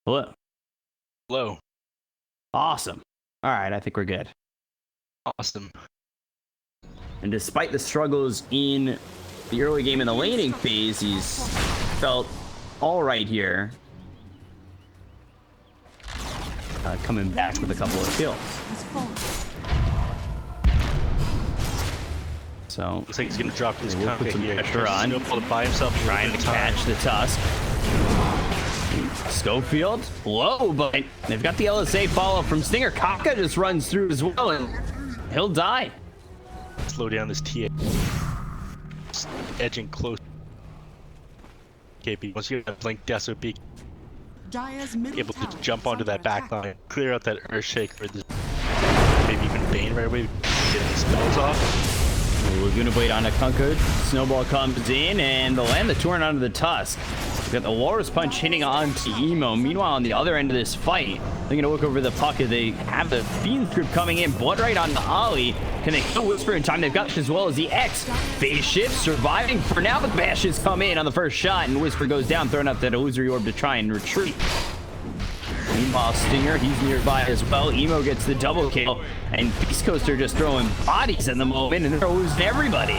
Hello. Hello. Awesome. All right, I think we're good. Awesome. And despite the struggles in the early game in the laning phase, he's felt all right here. Coming back with a couple of kills. So looks like he's gonna drop this put some here. pressure on. To buy himself trying to catch the Tusk. Schofield low, but they've got the LSA follow from Stinger. Kaka just runs through as well, and he'll die. Slow down this TA. Edging close. KP, once you get a blink SOP, able to jump onto that back line, clear out that Earthshake, or maybe even Bane right away, getting spells off. Laguna Blade on a Kunkka. Snowball comes in, and they'll land the Torrent onto the Tusk. We've got the Walrus Punch hitting onto Emo. Meanwhile, on the other end of this fight, they're going to look over the puck as they have the Fiend Group coming in. Blood right on the Ollie. Can they kill Whisper in time? They've got as well as the X. Phase shift surviving for now, but Bashes come in on the first shot, and Whisper goes down, throwing up that illusory orb to try and retreat. Meanwhile, Stinger, he's nearby as well. Emo gets the double kill, and Beast Coast are just throwing bodies in the moment, and they're losing everybody.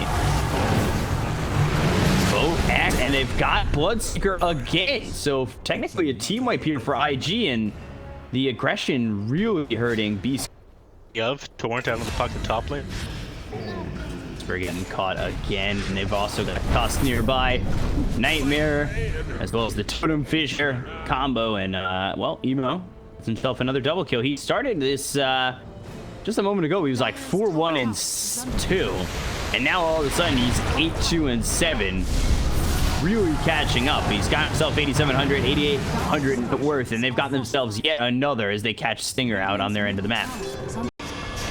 Both act, and they've got Bloodseeker again. So technically a team wipe here for IG, and the aggression really hurting Beast. Torrent out on the puck at top lane. We're getting caught again, and they've also got Tusk nearby, Nightmare, as well as the Totem Fisher combo, and well, Emo gets himself another double kill. He started this just a moment ago. He was like 4-1 and 2, and now all of a sudden he's 8-2 and 7, really catching up. He's got himself 8,700, 8,800 worth, and they've got themselves yet another as they catch Stinger out on their end of the map.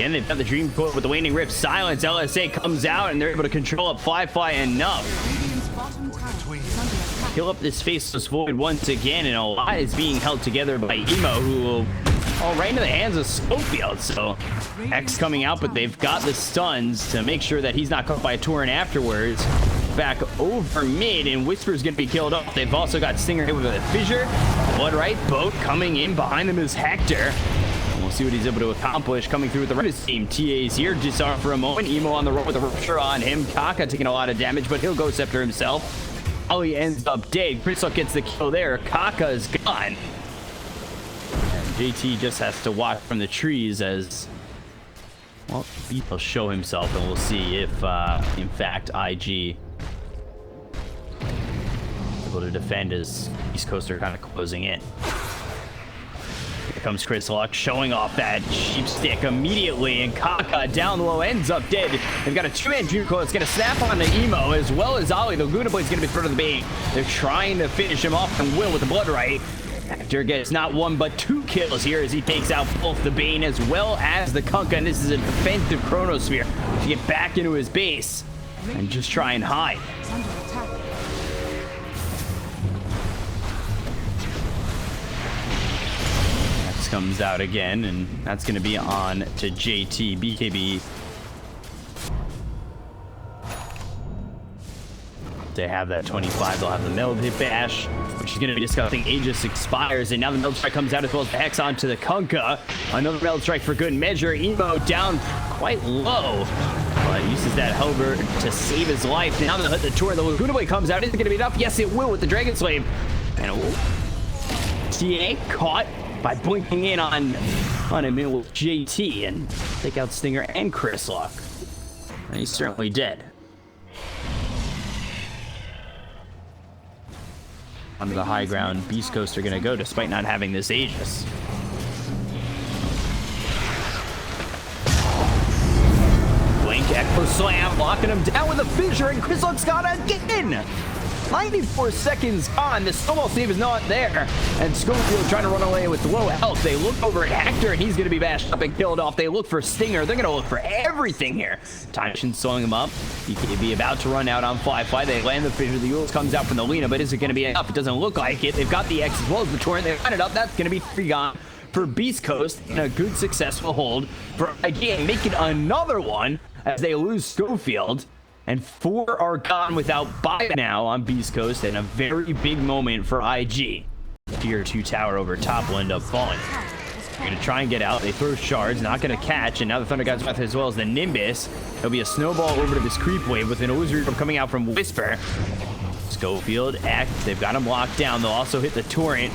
And they've got the Dream Coil with the Waning Rift. Silence. LSA comes out, and they're able to control up Fly enough. Kill up this Faceless Void once again, and a lot is being held together by Emo, who will fall right into the hands of Schofield. So X coming out, but they've got the stuns to make sure that he's not caught by a Torrent afterwards. Back over mid, and Whisper's going to be killed off. They've also got Stinger hit with a Fissure. Bloodright Boat coming in. Behind them is Hector. We'll see what he's able to accomplish coming through with the rest of his team. TA's here, disarm for a moment. Emo on the road with a rupture on him. Kaka taking a lot of damage, but he'll go Scepter himself. Ollie ends up dead. Crystal gets the kill there. Kaka is gone. And JT just has to watch from the trees as, well, he'll show himself, and we'll see if, in fact, IG able to defend as East Coast are kind of closing in. Here comes Chris Luck showing off that cheap stick immediately, and Kaka down low ends up dead. They've got a two-man Dream Coil. It's going to snap on the Emo as well as Ollie. The Laguna Blade's going to be thrown to the bait. They're trying to finish him off, and will with the Bloodright. Hector gets not one but two kills here as he takes out both the Bane as well as the Kunkka, and this is a defensive Chronosphere to get back into his base and just try and hide. Comes out again, and that's going to be on to JT. BKB, they have that 25. They'll have the Melody Bash, which is going to be disgusting. Aegis expires, and now the Meld Strike comes out as well as the Hex onto the Kunkka. Another Meld Strike for good measure. Emo down quite low, but uses that Hover to save his life. Now they'll hit the tour. The Laguna Blade comes out. Is it going to be enough? Yes, it will with the Dragon Slave. And TA caught by blinking in on him with JT and take out Stinger and Chris Luck. And he's certainly dead. Onto the high ground, Beast Coast are going to go despite not having this Aegis. Blink, Echo Slam, locking him down with a Fissure, and Chris Luck's got it again! 94 seconds on. The snowball save is not there, and Schofield trying to run away with low health. They look over at Hector, and he's going to be bashed up and killed off. They look for Stinger. They're going to look for everything here. Time Machine's slowing him up. BKB about to run out on Fly. They land the Fissure. The Yules comes out from the Lena, but is it going to be enough? It doesn't look like it. They've got the X as well as the Torrent. They line it up. That's going to be 3 gone for Beast Coast, and a good successful hold for again making another one as they lose Schofield. And 4 are gone without buy now on Beast Coast, and a very big moment for IG. Tier 2 tower over top will end up falling. They're gonna try and get out. They throw shards, not gonna catch, and now the Thunder God's Wrath as well as the Nimbus. There'll be a snowball over to this creep wave with an illusory orb coming out from Whisper. Schofield, X, they've got him locked down. They'll also hit the torrent.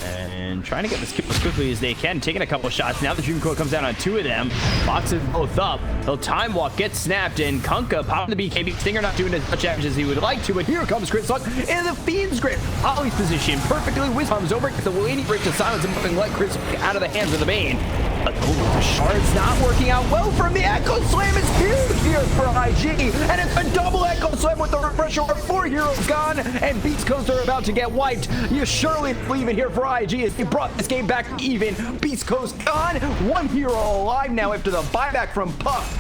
And trying to get this kill as quickly as they can, taking a couple shots. Now the Dream Coil comes down on 2 of them. Boxes both up. They'll time walk, get snapped, and Kunkka popping the BKB. Stinger not doing as much damage as he would like to, but here comes Chris Luck in the Fiend's Grip. Ollie's position perfectly. Wiz comes over, gets the waiting break to silence him and let Chris out of the hands of the Bane. But the shard's not working out well for him. The Echo Slam is huge here for IG, and it's a double Echo Slam with the refresher. 4 heroes gone, and Beats Coast are about to get wiped. You surely believe it here for IG as he brought this game back even. Beats Coast gone, 1 hero alive now after the buyback from Puff.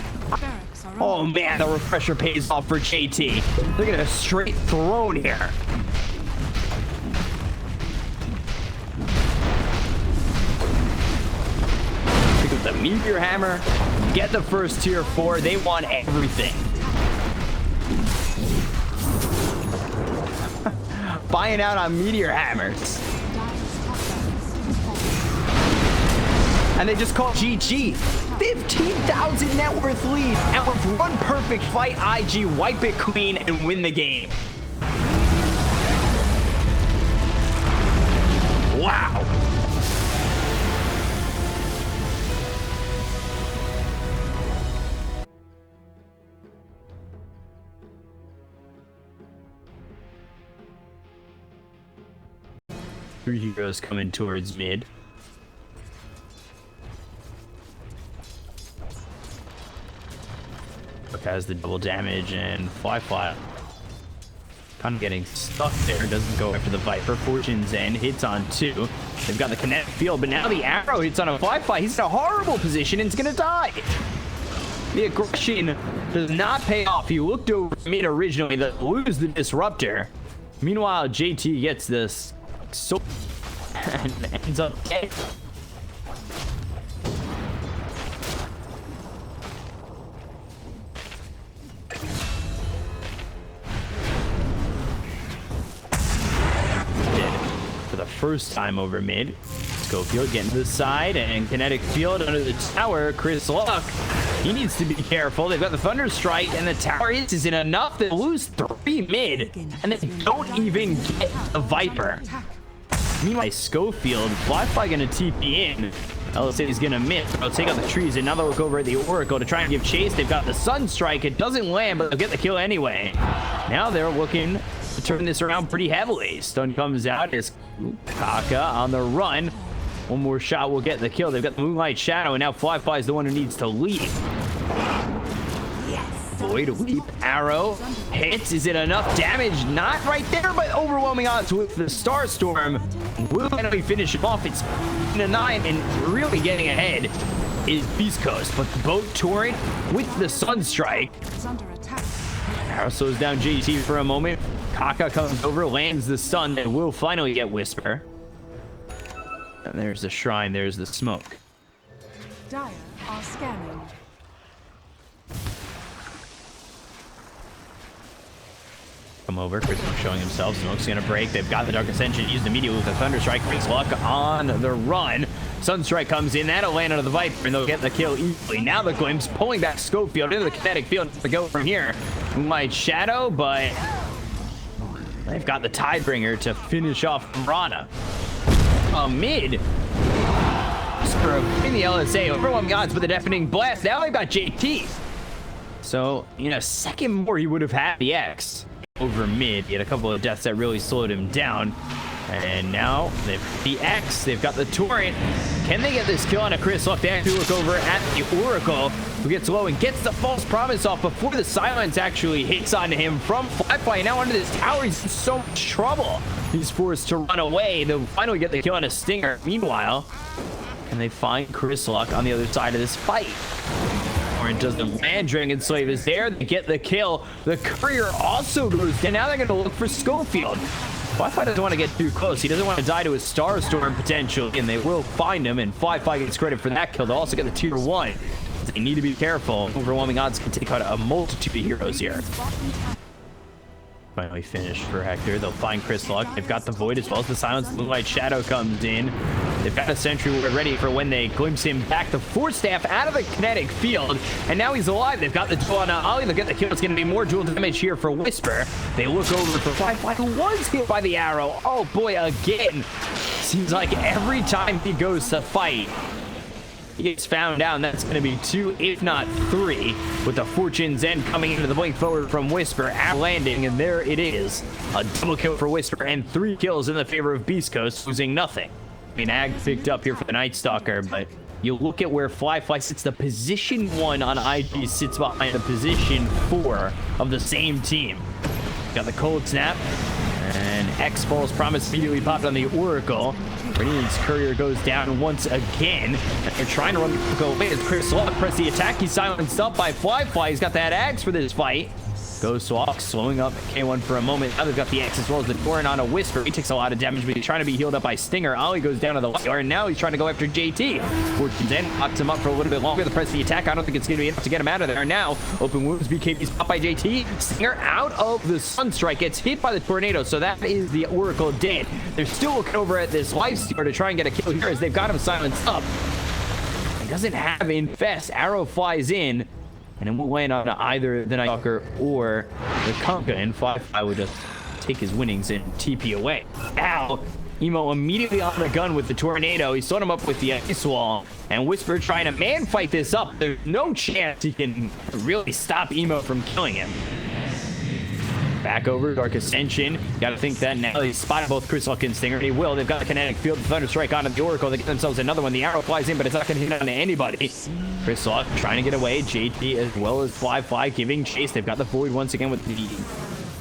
Oh man, the refresher pays off for JT. They're gonna straight throne here. Pick up the Meteor Hammer, get the first tier 4. They want everything. Buying out on Meteor Hammers. And they just call GG. 15,000 net worth lead. And with one perfect fight, IG wipe it clean and win the game. Wow. Three heroes coming towards mid. Look, has the double damage, and Fly kind of getting stuck there. Doesn't go after the Viper. Fortune's End hits on 2. They've got the kinetic field, but now the arrow hits on a Fly. He's in a horrible position and is gonna die. The aggression does not pay off. He looked over mid originally to lose the disruptor. Meanwhile, JT gets this so and ends up dead. For the first time over mid. Schofield getting to the side and kinetic field under the tower. Chris Luck, he needs to be careful. They've got the Thunder Strike and the tower hits isn't enough. They lose 3 mid and they don't even get the Viper. Meanwhile, Schofield, Fly gonna TP in. LSA's gonna miss. They'll take out the trees and now they'll look over at the Oracle to try and give chase. They've got the Sun Strike. It doesn't land, but they'll get the kill anyway. Now they're looking to turn this around pretty heavily. Stun comes out as Kaka on the run. One more shot will get the kill. They've got the Moonlight Shadow, and now Fly is the one who needs to leave. Void Leap arrow hits. Is it enough damage? Not right there, but overwhelming odds with the Starstorm. Will finally finish him off. It's a 9, and really getting ahead is Beast Coast. But the boat torrent with the Sunstrike. Arrow slows down JT for a moment. Kaka comes over, lands the stun, and will finally get Whisper. And there's the shrine, there's the smoke. Dire are scanning. Come over, Chris showing himself. Smoke's gonna break. They've got the Dark Ascension used immediately with the Thunder Strike. Chris Luck on the run. Sunstrike comes in. That'll land onto the Viper, and they'll get the kill easily. Now the Glimpse pulling back Schofield into the kinetic field to go from here. Moonlight Shadow, but they've got the Tidebringer to finish off Rana. Mid. In the LSA, overwhelming odds with a deafening blast. Now they've got JT. So, in a second more, he would have had the X over mid. He had a couple of deaths that really slowed him down. And now they've got the X. They've got the Torrent. Can they get this kill on a Chris Luck? They actually look over at the Oracle, who gets low and gets the false promise off before the silence actually hits onto him from Fly. Now under this tower, he's in so much trouble. He's forced to run away. They'll finally get the kill on a Stinger. Meanwhile, and they find Chris Luck on the other side of this fight. Torrent doesn't land. Dragon Slave is there. They get the kill. The Courier also goes down. Now they're going to look for Schofield. Fly doesn't want to get too close. He doesn't want to die to a Starstorm potentially, and they will find him, and Fly gets credit for that kill. They'll also get the tier 1. They need to be careful. Overwhelming odds can take out a multitude of heroes here. finally finished for Hector. They'll find Chris Luck. They've got the Void as well as the Silence. Moonlight Shadow comes in. They've got a Sentry Ward ready for when they glimpse him back. The Force Staff out of the kinetic field, and now he's alive. They've got the duel on Ollie. They'll get the kill. It's going to be more dual damage here for Whisper. They look over for Firefly, who was hit by the arrow. Oh boy, again. Seems like every time he goes to fight, he gets found out, and that's going to be 2, if not 3, with the Fortune's End coming into the blink forward from Whisper, landing, and there it is. A double kill for Whisper, and 3 kills in the favor of Beast Coast, losing nothing. I mean, Ag picked up here for the Night Stalker, but you look at where Fly sits. The position 1 on IG sits behind the position 4 of the same team. Got the Cold Snap, and X Falls Promise immediately popped on the Oracle. Radiant's Courier goes down once again. And they're trying to run the go away as Chris Luck press the attack. He's silenced up by Fly. He's got that axe for this fight. Goes to Walk, slowing up K1 for a moment. Now they've got the X as well as the Torrent on a Whisper. He takes a lot of damage, but he's trying to be healed up by Stinger. Ollie goes down to the yard, and now he's trying to go after JT. Fortune's End locks him up for a little bit longer. The press the attack. I don't think it's going to be enough to get him out of there. Now, open wounds, BKB's popped by JT. Stinger out of the Sunstrike, gets hit by the Tornado, so that is the Oracle dead. They're still looking over at this Lifestealer to try and get a kill here as they've got him silenced up. He doesn't have Infest. Arrow flies in, and it won't land on either the Night Stalker or the Kunkka, and Fly would just take his winnings and TP away. Now, Emo immediately on the gun with the Tornado. He set him up with the Ice Wall, and Whisper trying to man fight this up. There's no chance he can really stop Emo from killing him. Back over, Dark Ascension. Got to think that now he's spotted both Chris Luck and Stinger, and he will. They've got the kinetic field, Thunder Strike onto the Oracle. They get themselves another one. The arrow flies in, but it's not going to hit on anybody. Chris Luck trying to get away. JT as well as Fly giving chase. They've got the Void once again with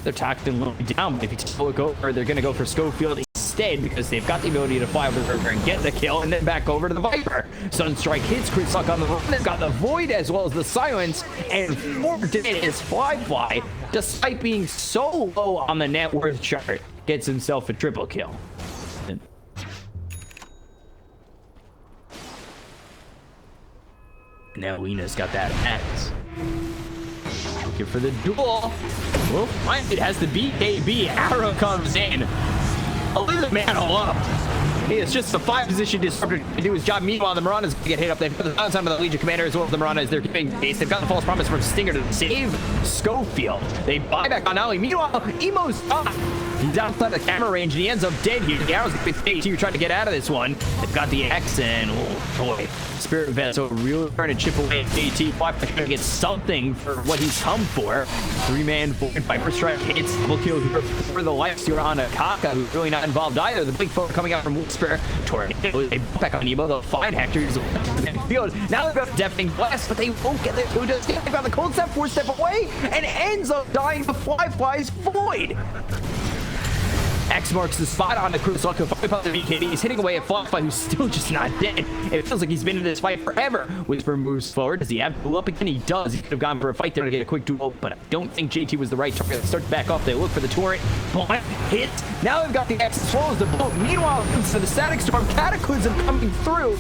they're tacked and low down. But if you take a look over, they're going to go for Schofield instead because they've got the ability to fly over the river and get the kill, and then back over to the Viper. Sunstrike hits Chris Luck on the run. They've got the Void as well as the Silence, and 4 dead is Fly, despite being so low on the net worth chart, gets himself a triple kill. Now Lena's got that axe. Looking for the duel. Well, it has the BKB. Arrow comes in. I'll leave the man all up. It's just the 5 position disruptor to do his job. Meanwhile, the Mirana's going to get hit up. They've got the silence onto the Legion Commander as well as the Mirana as they're keeping pace. They've got the False Promise from Stinger to save Schofield. They buy back on Ollie. Meanwhile, Emo's up. He's outside the camera range and he ends up dead here. The arrow's going to be JT trying to get out of this one. They've got the X and oh boy, Spirit Vessel really trying to chip away at JT. Fly trying to get something for what he's come for. 3-man Viper Strike hits. Double kill here for the Lifestealer on Akaka, who's really not involved either. The big foe coming out from Whisper. Tornado. They back on Emo. They'll find Hector. He's field. Now they've got Deafening Blast, but they won't get their food. They've got the Cold Step 4 step away and ends up dying to Fly's Void. X marks the spot on the Chris Luck of the BKB. He's hitting away at Fly, who's still just not dead. It feels like he's been in this fight forever. Whisper moves forward. Does he have duel up again? He does. He could have gone for a fight there to get a quick duel, but I don't think JT was the right target. They start to back off. They look for the torrent. Blunt hit. Now they've got the X as well as the boat. Meanwhile, so the Static Storm Cataclysm coming through,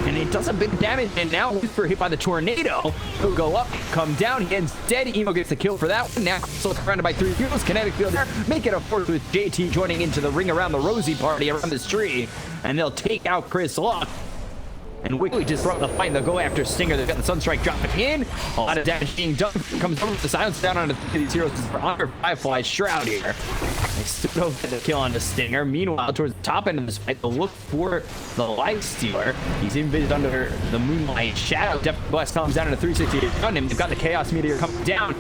and it does a big damage. And now Whisper hit by the Tornado. He'll go up, come down. He ends dead. Emo gets the kill for that one. Now surrounded by 3 heroes. Kinetic field there. Make it a 4 with JT joining into the ring around the Rosie party around this tree, and they'll take out Chris Luck. And Wiggly just brought the fight, and they'll go after Stinger. They've got the Sunstrike dropping in. A lot of damage being done. Comes over with the silence down onto these heroes for under Firefly's Shroud here. They stood over the kill on the Stinger. Meanwhile, towards the top end of this fight, they'll look for the Lifestealer. He's invis under the Moonlight Shadow. Deafening Blast comes down in a 360 on him. They've got the Chaos Meteor coming down.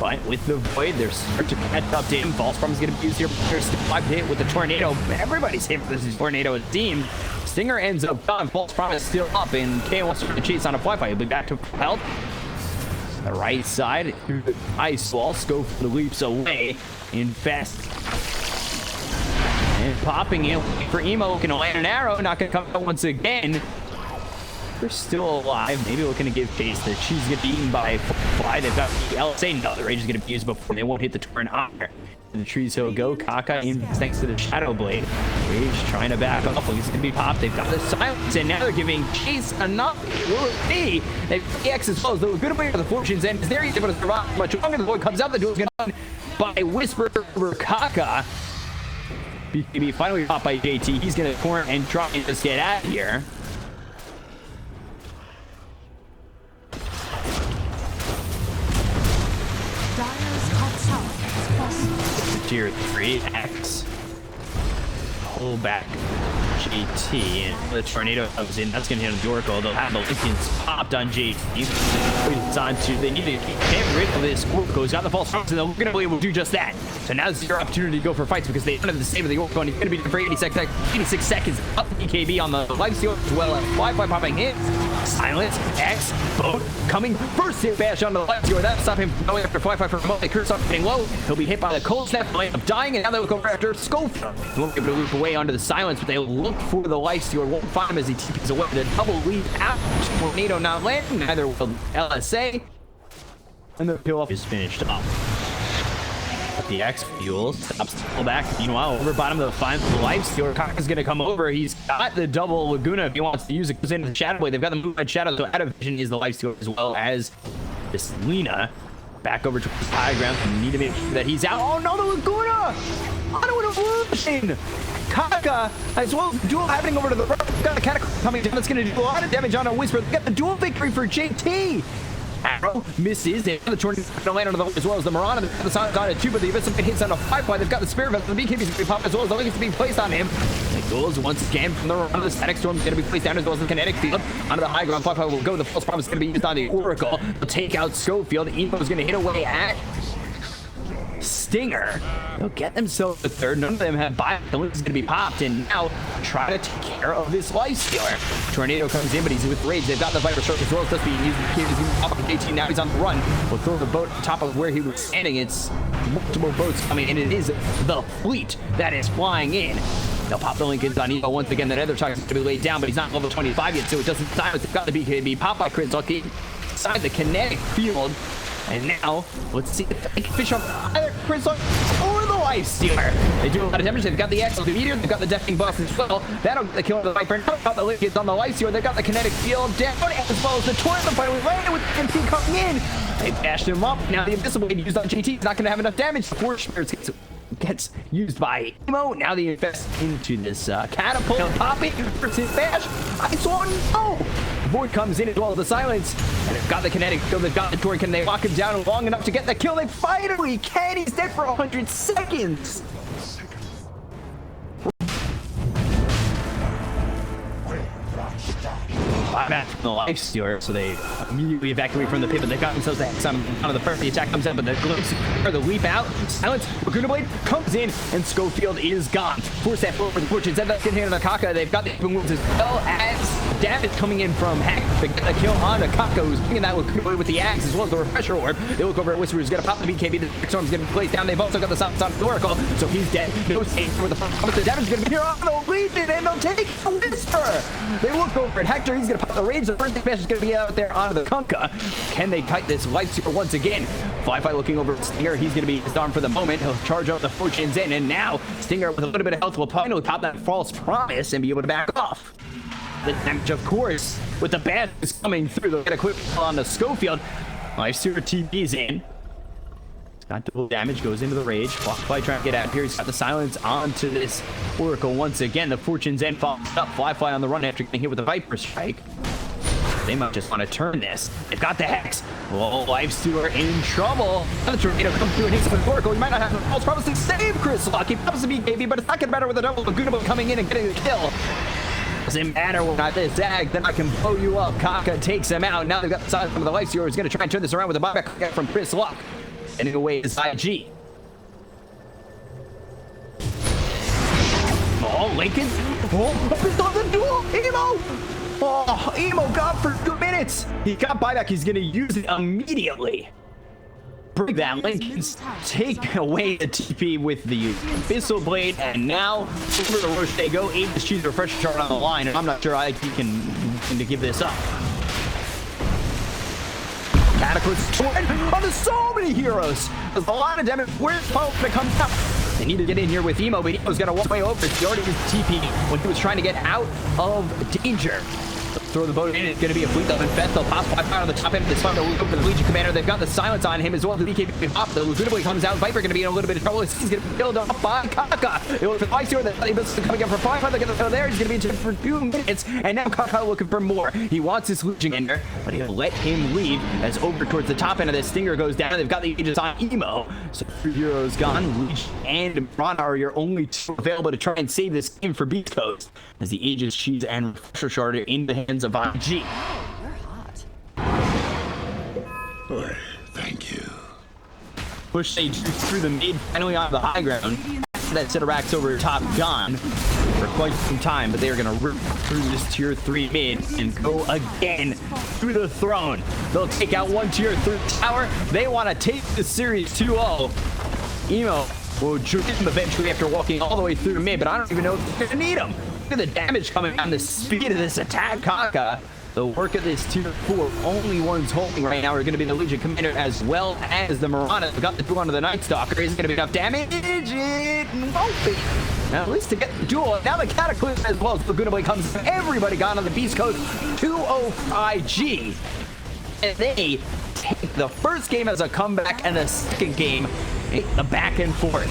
But with the Void, they're starting to catch up to him. False Promise is going to be used here. They're still 5 hit with the Tornado. Everybody's hit with this Tornado, it seems. Stinger ends up gone. False Promise still up, and K wants to chase on a Fly. He'll be back to health. The right side, through the Ice Wall. Scope leaps away. Infest. And popping in for Emo. Looking to land an arrow. Not going to come out once again. They're still alive. Maybe looking to give chase that she's going to be eaten by Fly. They've got the LSA. No, the Rage is going to be used before they won't hit the turn either. And the trees he'll go. Kaka in thanks to the Shadow Blade. Rage trying to back off. He's going to be popped. They've got the silence, and now they're giving chase enough. Will it be? They've got the X as well as the good way for the Fortune's End. Is there? He's able to survive much longer. The Void comes out. The duel's going to by Whisper over Kaka. BKB finally caught by JT. He's gonna corner and try and just get out of here. Tier 3 X. Pull back JT, and the tornado comes in. That's gonna hit on Oracle. They'll have the Lincolns popped on JT. It's on to, they need to get rid of this Oracle. He's got the false promise, and they're gonna be able to do just that. So now's your opportunity to go for fights because they don't have the same of the Oracle, and he's gonna be for 86 seconds. Up BKB on the lifesteal as well as Wi-Fi popping hits. Silence, X, boat coming first hit bash onto the lifesteal. That'll stop him from going after Wi-Fi for a moment. Curse up getting low. He'll be hit by the cold snap, of dying, and now they'll go after Schofield. He won't be able to loop away onto the silence, but they'll look for the lifesteal. Won't find him as he TPs away. The double lead out. Tornado not landing. Neither will LSA. And the kill off is finished off. The X fuel stops the pullback. Meanwhile, over bottom, they'll find the lifesteal. Kaka's gonna come over. He's got the double Laguna if he wants to use it. Goes into the Shadow Blade. They've got the move by Shadow, so out of vision is the lifesteal as well as this Lena. Back over to high ground. Need to make sure that he's out. Oh no, the Laguna! Auto illusion! Kaka, as well as duel happening over to the right. Got a Cataclysm coming down. That's gonna do a lot of damage on a Whisper. They got the duel victory for JT. Arrow misses. They have the tornado to land on the as well as the Marana. The Silence on it too, but the Abyss hits on a 5-5. They've got the Spirit Vessel. The BKB is going to be popped as well as the Link is being placed on him. It goes once again from the Marana. The Static Storm is going to be placed down as well as the Kinetic Field. Onto the high ground. 5-5 will go. The False Promise is going to be used on the Oracle. They'll take out Schofield. Emo is going to hit away at Stinger. They'll get themselves a third. None of them have buy. The Link is going to be popped, and now try to take care of this Lifestealer. Tornado comes in, but he's with Rage. They've got the Viper Stroke as well as Dusty. He's up on 18. Now he's on the run. We'll throw the boat on top of where he was standing. It's multiple boats coming, and it is the fleet that is flying in. They'll pop the Lincolns on Evo once again. That other target's going to be laid down, but he's not level 25 yet, so it doesn't silence. They've got the BKB pop by Chris Lucky inside the kinetic field. And now, let's see if they can fish off either Chris or the Lifestealer. They do a lot of damage. They've got the X, the Meteor, they've got the Deafening Buff as well. That'll kill the Viper. Now they've got the Lincolns on the Lifestealer. They've got the kinetic field down, as well as the Tornado finally landed with the MP coming in. They bashed him up. Now the Invisible Blade used on JT is not going to have enough damage. The Force Spirits gets used by Emo. Now they invest into this catapult. They'll pop it versus bash. I saw no. Void comes in as well as the silence. And they've got the kinetic field. They've got the torque. Can they lock him down long enough to get the kill? They finally can. He's dead for 100 seconds. Back from the Lifestealer, so they immediately evacuate from the pit, but they've got themselves the X on the first. The attack comes in, but the glimpse or the leap out. Silence. Laguna Blade comes in, and Schofield is gone. Force that forward for the Fortunes. Then that's getting hit on Kaka. They've got the open wounds as well as damage coming in from Hack. They get the kill on Kaka, who's bringing that with the axe as well as the refresher orb. They look over at Whisper, who's going to pop the BKB. The Storm's going to be placed down. They've also got the Silence on the Oracle, so he's dead. No save for the first. The damage is going to be here on the Legion, and they'll take a Whisper. They look over at Hector. He's going to pop the Rage. The first thing is going to be out there onto the Kunkka. Can they kite this Lifestealer once again? Fly looking over at Stinger. He's going to be disarmed for the moment. He'll charge out the Fortunes in, and now Stinger with a little bit of health will finally pop that False Promise and be able to back off. The damage, of course, with the bad is coming through. They'll get a quick kill on the Schofield. Lifestealer TP's in. Got double damage, goes into the Rage. Fly trying to get out here. He's got the Silence onto this Oracle once again. The Fortune's End follows up. Fly on the run after getting hit with the Viper Strike. They might just want to turn this. They've got the Hex. Oh, Lifestealer in trouble. The Tornado comes through and hits with the Oracle. He might not have the False Promise to save Chris Lock. He pops the BKB, but it's not going to matter with the double Laguna coming in and getting the kill. Doesn't matter when I this Zag, then I can blow you up. Kaka takes him out. Now they've got the side of the Lifestealer. He's going to try and turn this around with a buyback from Chris Lock. And away is IG. Oh, Lincoln. Oh, it's on the duel. Emo. Oh, Emo got for 2 minutes. He got buyback. He's going to use it immediately. Bring that Lincoln's. Take away the TP with the Abyssal Blade. And now, over to Roche they go. Aim to choose a refresher chart on the line. And I'm not sure I can give this up. Cataclysm on so many heroes. There's a lot of damage. Where's Pope to come out? They need to get in here with Emo, but Emo's got to walk way over. He already used TP when he was trying to get out of danger. throw the boat in. It's going to be a fleet of Infest. They'll pop out on the top end of this fight. They'll look for the Legion Commander. They've got the silence on him as well. The BKB pop. The Laguna Boy comes out. Viper going to be in a little bit of trouble. He's going to be killed off by Kaka. It was the Ice Hero that is coming up for 5. They're going to throw there. He's going to be in for 2 minutes. And now Kaka looking for more. He wants this Legion Commander, but he'll let him leave as over towards the top end of this. Stinger goes down. They've got the Aegis on Emo. So 3 heroes gone. Legion and Rana are your only 2 available to try and save this game for Beast Coast, as the Aegis, Cheese, and Refresher Shard are in the hands of IG. You're hot. Boy, thank you. Push Sage through the mid, finally on the high ground. That Citarax over top gone for quite some time, but they are going to rip through this tier 3 mid and go again through the throne. They'll take out 1 tier 3 tower. They want to take the series 2-0. Emo will jump him eventually after walking all the way through mid, but I don't even know if they're going to need him. Look at the damage coming on, the speed of this attack. Kaka, the work of this tier 4, only ones holding right now are going to be the Legion Commander as well as the Mirana. Got the duel onto the Night Stalker. Is it going to be enough damage? It won't be. Now, at least to get the duel. Now the Cataclysm as well as Laguna Blade comes. Everybody got on the Beast Coast 205G. And they take the first game as a comeback and the second game a back and forth.